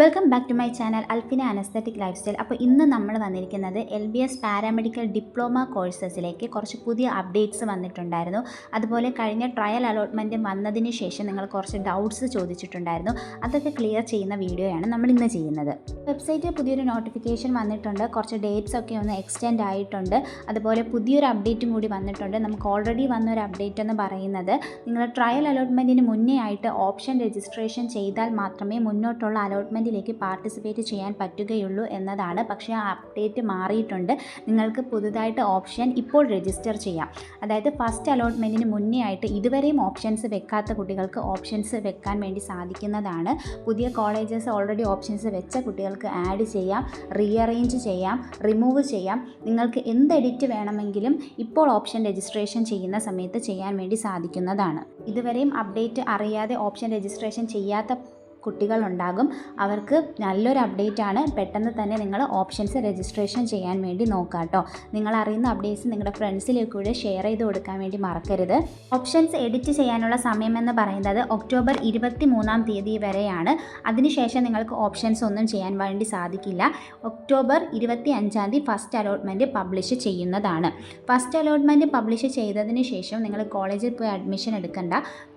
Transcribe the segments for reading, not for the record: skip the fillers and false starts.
Welcome back to my channel Alfina an aesthetic life style. അപ്പോൾ ഇന്ന് നമ്മൾ വന്നിരിക്കുന്നത് LBS പാരാമെഡിക്കൽ ഡിപ്ലോമ കോഴ്സസിലേക്ക് കുറച്ച് പുതിയ അപ്ഡേറ്റ്സ് വന്നിട്ടുണ്ടായിരുന്നു. അതുപോലെ കഴിഞ്ഞ ട്രയൽ അലോട്ട്മെൻറ്റ് വന്നതിന് ശേഷം നിങ്ങൾ കുറച്ച് ഡൗട്ട്സ് ചോദിച്ചിട്ടുണ്ടായിരുന്നു. അതൊക്കെ ക്ലിയർ ചെയ്യുന്ന വീഡിയോയാണ് നമ്മൾ ഇന്ന് ചെയ്യുന്നത്. വെബ്സൈറ്റിൽ പുതിയൊരു നോട്ടിഫിക്കേഷൻ വന്നിട്ടുണ്ട്. കുറച്ച് ഡേറ്റ്സ് ഒക്കെ ഒന്ന് എക്സ്റ്റെൻഡ് ആയിട്ടുണ്ട്. അതുപോലെ പുതിയൊരു അപ്ഡേറ്റും കൂടി വന്നിട്ടുണ്ട്. നമുക്ക് ഓൾറെഡി വന്നൊരു അപ്ഡേറ്റ് എന്ന് പറയുന്നത് നിങ്ങൾ ട്രയൽ അലോട്ട്മെൻറ്റിന് മുന്നേ ആയിട്ട് ഓപ്ഷൻ രജിസ്ട്രേഷൻ ചെയ്താൽ മാത്രമേ മുന്നോട്ടുള്ള അലോട്ട്മെൻറ്റിലേക്ക് പാർട്ടിസിപ്പേറ്റ് ചെയ്യാൻ പറ്റുകയുള്ളൂ എന്നതാണ്. പക്ഷേ ആ അപ്ഡേറ്റ് മാറിയിട്ടുണ്ട്. നിങ്ങൾക്ക് പുതുതായിട്ട് ഓപ്ഷൻ ഇപ്പോൾ രജിസ്റ്റർ ചെയ്യാം. അതായത് ഫസ്റ്റ് അലോട്ട്മെൻറ്റിന് മുന്നേ ആയിട്ട് ഇതുവരെയും ഓപ്ഷൻസ് വെക്കാത്ത കുട്ടികൾക്ക് ഓപ്ഷൻസ് വെക്കാൻ വേണ്ടി സാധിക്കുന്നതാണ്. പുതിയ കോളേജസ് ഓൾറെഡി ഓപ്ഷൻസ് വെച്ച കുട്ടികൾക്ക് ആഡ് ചെയ്യാം, റീഅറേഞ്ച് ചെയ്യാം, റിമൂവ് ചെയ്യാം. നിങ്ങൾക്ക് എന്ത് എഡിറ്റ് വേണമെങ്കിലും ഇപ്പോൾ ഓപ്ഷൻ രജിസ്ട്രേഷൻ ചെയ്യുന്ന സമയത്ത് ചെയ്യാൻ വേണ്ടി സാധിക്കുന്നതാണ്. ഇതുവരെയും അപ്ഡേറ്റ് അറിയാതെ ഓപ്ഷൻ രജിസ്ട്രേഷൻ ചെയ്യാത്ത കുട്ടികളുണ്ടാകും. അവർക്ക് നല്ലൊരു അപ്ഡേറ്റ് ആണ്. പെട്ടെന്ന് തന്നെ നിങ്ങൾ ഓപ്ഷൻസ് രജിസ്ട്രേഷൻ ചെയ്യാൻ വേണ്ടി നോക്കുക കേട്ടോ. നിങ്ങൾ അറിയുന്ന അപ്ഡേറ്റ്സ് നിങ്ങളുടെ ഫ്രണ്ട്സിലേക്ക് കൂടെ ഷെയർ ചെയ്ത് കൊടുക്കാൻ വേണ്ടി മറക്കരുത്. ഓപ്ഷൻസ് എഡിറ്റ് ചെയ്യാനുള്ള സമയമെന്ന് പറയുന്നത് ഒക്ടോബർ 23 വരെയാണ്. അതിനുശേഷം നിങ്ങൾക്ക് ഓപ്ഷൻസ് ഒന്നും ചെയ്യാൻ വേണ്ടി സാധിക്കില്ല. ഒക്ടോബർ 25 ഫസ്റ്റ് അലോട്ട്മെൻറ്റ് പബ്ലിഷ് ചെയ്യുന്നതാണ്. ഫസ്റ്റ് അലോട്ട്മെൻറ്റ് പബ്ലിഷ് ചെയ്തതിന് ശേഷം നിങ്ങൾ കോളേജിൽ പോയി അഡ്മിഷൻ എടുക്കണ്ട.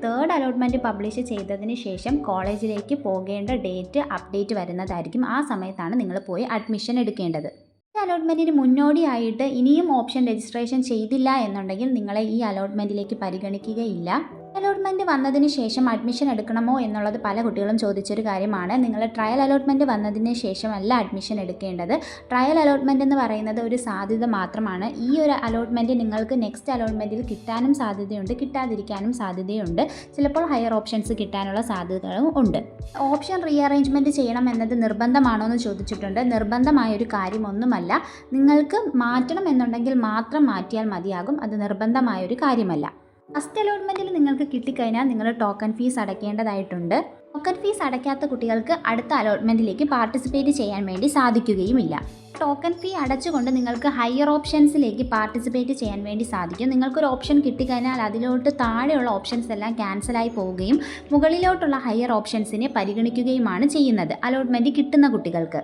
തേർഡ് അലോട്ട്മെൻറ്റ് പബ്ലിഷ് ചെയ്തതിന് ശേഷം കോളേജിലേക്ക് പോകേണ്ട ഡേറ്റ് അപ്ഡേറ്റ് വരുന്നതായിരിക്കും. ആ സമയത്താണ് നിങ്ങൾ പോയി അഡ്മിഷൻ എടുക്കേണ്ടത്. അലോട്ട്മെൻറ്റിന് മുന്നോടിയായിട്ട് ഇനിയും ഓപ്ഷൻ രജിസ്ട്രേഷൻ ചെയ്തില്ല എന്നുണ്ടെങ്കിൽ നിങ്ങളെ ഈ അലോട്ട്മെൻറ്റിലേക്ക് പരിഗണിക്കുകയില്ല. അലോട്ട്മെൻറ്റ് വന്നതിന് ശേഷം അഡ്മിഷൻ എടുക്കണമോ എന്നുള്ളത് പല കുട്ടികളും ചോദിച്ചൊരു കാര്യമാണ്. നിങ്ങൾ ട്രയൽ അലോട്ട്മെൻറ്റ് വന്നതിന് ശേഷമല്ല അഡ്മിഷൻ എടുക്കേണ്ടത്. ട്രയൽ അലോട്ട്മെൻറ്റ് എന്ന് പറയുന്നത് ഒരു സാധ്യത മാത്രമാണ്. ഈ ഒരു അലോട്ട്മെൻറ്റ് നിങ്ങൾക്ക് നെക്സ്റ്റ് അലോട്ട്മെൻറ്റിൽ കിട്ടാനും സാധ്യതയുണ്ട്, കിട്ടാതിരിക്കാനും സാധ്യതയുണ്ട്. ചിലപ്പോൾ ഹയർ ഓപ്ഷൻസ് കിട്ടാനുള്ള സാധ്യതകളും ഉണ്ട്. ഓപ്ഷൻ റീഅറേഞ്ച്മെൻറ്റ് ചെയ്യണം എന്നത് നിർബന്ധമാണോ എന്ന് ചോദിച്ചിട്ടുണ്ട്. നിർബന്ധമായൊരു കാര്യമൊന്നുമല്ല. നിങ്ങൾക്ക് മാറ്റണം എന്നുണ്ടെങ്കിൽ മാത്രം മാറ്റിയാൽ മതിയാകും. അത് നിർബന്ധമായൊരു കാര്യമല്ല. ഫസ്റ്റ് അലോട്ട്മെൻറ്റിൽ നിങ്ങൾക്ക് കിട്ടിക്കഴിഞ്ഞാൽ നിങ്ങൾ ടോക്കൺ ഫീസ് അടയ്ക്കേണ്ടതായിട്ടുണ്ട്. ടോക്കൺ ഫീസ് അടയ്ക്കാത്ത കുട്ടികൾക്ക് അടുത്ത അലോട്ട്മെൻറ്റിലേക്ക് പാർട്ടിസിപ്പേറ്റ് ചെയ്യാൻ വേണ്ടി സാധിക്കുകയുമില്ല. ടോക്കൺ ഫീ അടച്ചുകൊണ്ട് നിങ്ങൾക്ക് ഹയർ ഓപ്ഷൻസിലേക്ക് പാർട്ടിസിപ്പേറ്റ് ചെയ്യാൻ വേണ്ടി സാധിക്കും. നിങ്ങൾക്കൊരു ഓപ്ഷൻ കിട്ടിക്കഴിഞ്ഞാൽ അതിലോട്ട് താഴെയുള്ള ഓപ്ഷൻസ് എല്ലാം ക്യാൻസലായി പോവുകയും മുകളിലോട്ടുള്ള ഹയർ ഓപ്ഷൻസിനെ പരിഗണിക്കുകയുമാണ് ചെയ്യുന്നത് അലോട്ട്മെൻറ്റ് കിട്ടുന്ന കുട്ടികൾക്ക്.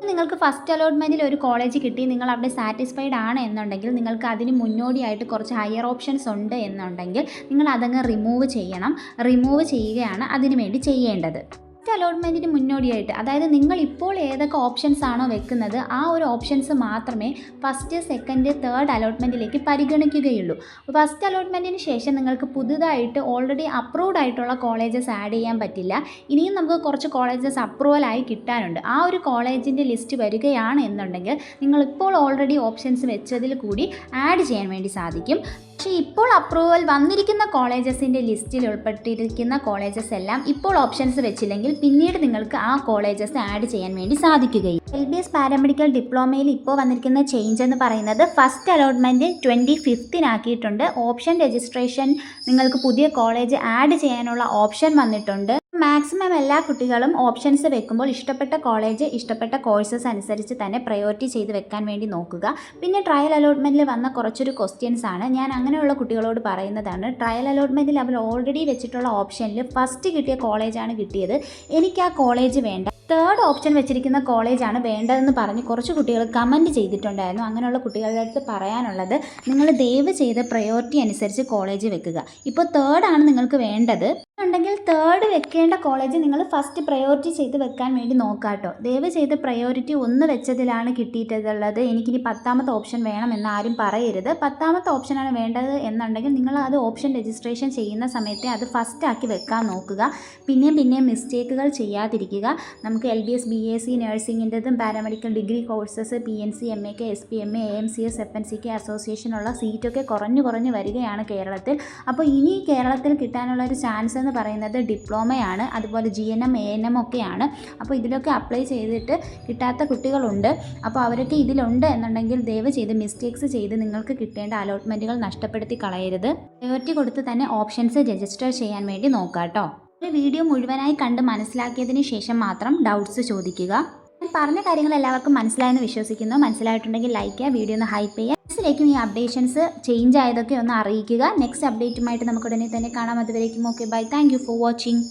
നിങ്ങൾക്ക് ഫസ്റ്റ് അലോട്ട്മെൻറ്റിൽ ഒരു കോളേജ് കിട്ടി, നിങ്ങൾ അവിടെ സാറ്റിസ്ഫൈഡ് ആണ് എന്നുണ്ടെങ്കിൽ നിങ്ങൾക്ക് അതിന് മുന്നോടിയായിട്ട് കുറച്ച് ഹയർ ഓപ്ഷൻസ് ഉണ്ട് എന്നുണ്ടെങ്കിൽ നിങ്ങൾ അതങ്ങ് റിമൂവ് ചെയ്യണം. റിമൂവ് ചെയ്യുകയാണ് അതിനു വേണ്ടി ചെയ്യേണ്ടത്. ഫസ്റ്റ് അലോട്ട്മെൻറ്റിന് മുന്നോടിയായിട്ട്, അതായത് നിങ്ങൾ ഇപ്പോൾ ഏതൊക്കെ ഓപ്ഷൻസ് ആണോ വെക്കുന്നത് ആ ഒരു ഓപ്ഷൻസ് മാത്രമേ ഫസ്റ്റ്, സെക്കൻഡ്, തേർഡ് അലോട്ട്മെൻറ്റിലേക്ക് പരിഗണിക്കുകയുള്ളൂ. ഫസ്റ്റ് അലോട്ട്മെൻറ്റിന് ശേഷം നിങ്ങൾക്ക് പുതുതായിട്ട് ഓൾറെഡി അപ്രൂവ്ഡ് ആയിട്ടുള്ള കോളേജസ് ആഡ് ചെയ്യാൻ പറ്റില്ല. ഇനിയും നമുക്ക് കുറച്ച് കോളേജസ് അപ്രൂവലായി കിട്ടാനുണ്ട്. ആ ഒരു കോളേജിൻ്റെ ലിസ്റ്റ് വരികയാണ് എന്നുണ്ടെങ്കിൽ നിങ്ങളിപ്പോൾ ഓൾറെഡി ഓപ്ഷൻസ് വെച്ചതിൽ കൂടി ആഡ് ചെയ്യാൻ വേണ്ടി സാധിക്കും. പക്ഷേ ഇപ്പോൾ അപ്രൂവൽ വന്നിരിക്കുന്ന കോളേജസിൻ്റെ ലിസ്റ്റിൽ ഉൾപ്പെട്ടിരിക്കുന്ന കോളേജസ് എല്ലാം ഇപ്പോൾ ഓപ്ഷൻസ് വെച്ചില്ലെങ്കിൽ പിന്നീട് നിങ്ങൾക്ക് ആ കോളേജസ് ആഡ് ചെയ്യാൻ വേണ്ടി സാധിക്കുകയും. LBS പാരാമെഡിക്കൽ ഡിപ്ലോമയിൽ ഇപ്പോൾ വന്നിരിക്കുന്ന ചേഞ്ച് എന്ന് പറയുന്നത് first allotment 25th option registration നിങ്ങൾക്ക് പുതിയ കോളേജ് ആഡ് ചെയ്യാനുള്ള ഓപ്ഷൻ വന്നിട്ടുണ്ട്. മാക്സിമം എല്ലാ കുട്ടികളും ഓപ്ഷൻസ് വെക്കുമ്പോൾ ഇഷ്ടപ്പെട്ട കോളേജ്, ഇഷ്ടപ്പെട്ട കോഴ്സസ് അനുസരിച്ച് തന്നെ പ്രയോറിറ്റി ചെയ്ത് വെക്കാൻ വേണ്ടി നോക്കുക. പിന്നെ ട്രയൽ അലോട്ട്മെൻറ്റിൽ വന്ന കുറച്ചൊരു ക്വസ്റ്റ്യൻസ് ആണ് ഞാൻ അങ്ങനെയുള്ള കുട്ടികളോട് പറയുന്നതാണ്. ട്രയൽ അലോട്ട്മെൻറ്റിൽ അവർ ഓൾറെഡി വെച്ചിട്ടുള്ള ഓപ്ഷനിൽ ഫസ്റ്റ് കിട്ടിയ കോളേജാണ് കിട്ടിയത്, എനിക്ക് ആ കോളേജ് വേണ്ട, തേർഡ് ഓപ്ഷൻ വെച്ചിരിക്കുന്ന കോളേജാണ് വേണ്ടതെന്ന് പറഞ്ഞ് കുറച്ച് കുട്ടികൾ കമൻറ്റ് ചെയ്തിട്ടുണ്ടായിരുന്നു. അങ്ങനെയുള്ള കുട്ടികളുടെ അടുത്ത് പറയാനുള്ളത്, നിങ്ങൾ ദയവ് ചെയ്ത് പ്രയോറിറ്റി അനുസരിച്ച് കോളേജ് വെക്കുക. ഇപ്പോൾ തേർഡാണ് നിങ്ങൾക്ക് വേണ്ടത് ഉണ്ടെങ്കിൽ തേർഡ് വെക്കേണ്ട കോളേജ് നിങ്ങൾ ഫസ്റ്റ് പ്രയോറിറ്റി ചെയ്ത് വെക്കാൻ വേണ്ടി നോക്കുക കേട്ടോ. ദയവ് ചെയ്ത് പ്രയോറിറ്റി 1 വെച്ചതിലാണ് കിട്ടിയിട്ടുള്ളത്, എനിക്കിനി 10ാമത്തെ ഓപ്ഷൻ വേണമെന്ന് ആരും പറയരുത്. 10ാമത്തെ ഓപ്ഷനാണ് വേണ്ടത് എന്നുണ്ടെങ്കിൽ നിങ്ങൾ അത് ഓപ്ഷൻ രജിസ്ട്രേഷൻ ചെയ്യുന്ന സമയത്തെ അത് ഫസ്റ്റ് ആക്കി വെക്കാൻ നോക്കുക. പിന്നെയും മിസ്റ്റേക്കുകൾ ചെയ്യാതിരിക്കുക. നമുക്ക് LBS BSc നഴ്സിംഗിൻ്റെതും paramedical degree courses PNC MAK SPMA AMCS FNCK അസോസിയേഷനുള്ള സീറ്റൊക്കെ കുറഞ്ഞു വരികയാണ് കേരളത്തിൽ. അപ്പോൾ ഇനി കേരളത്തിൽ കിട്ടാനുള്ള ഒരു ചാൻസ് എന്ന് പറയുന്നത് ഡിപ്ലോമയാണ്, അതുപോലെ GNM ANM ഒക്കെയാണ്. അപ്പോൾ ഇതിലൊക്കെ അപ്ലൈ ചെയ്തിട്ട് കിട്ടാത്ത കുട്ടികളുണ്ട്. അപ്പോൾ അവരൊക്കെ ഇതിലുണ്ട് എന്നുണ്ടെങ്കിൽ ദയവ് ചെയ്ത് മിസ്റ്റേക്സ് ചെയ്ത് നിങ്ങൾക്ക് കിട്ടേണ്ട അലോട്ട്മെൻറ്റുകൾ നഷ്ടപ്പെടുത്തി കളയരുത്. പ്രയോറിറ്റി കൊടുത്ത് തന്നെ ഓപ്ഷൻസ് രജിസ്റ്റർ ചെയ്യാൻ വേണ്ടി നോക്കുക കേട്ടോ. ഒരു വീഡിയോ മുഴുവനായി കണ്ട് മനസ്സിലാക്കിയതിന് ശേഷം മാത്രം ഡൗട്ട്സ് ചോദിക്കുക. ഞാൻ പറഞ്ഞ കാര്യങ്ങൾ എല്ലാവർക്കും മനസ്സിലായെന്ന് വിശ്വസിക്കുന്നു. മനസ്സിലായിട്ടുണ്ടെങ്കിൽ ലൈക്ക് ചെയ്യുക, വീഡിയോ ഒന്ന് ഹൈപ്പ് ചെയ്യുക. നെക്സ്റ്റിലേക്കും ഈ അപ്ഡേഷൻസ് ചേഞ്ച് ആയതൊക്കെ ഒന്ന് അറിയിക്കുക. നെക്സ്റ്റ് അപ്ഡേറ്റുമായിട്ട് നമുക്ക് ഉടനെ തന്നെ കാണാം. അതുവരേക്കും okay bye. Thank you for watching.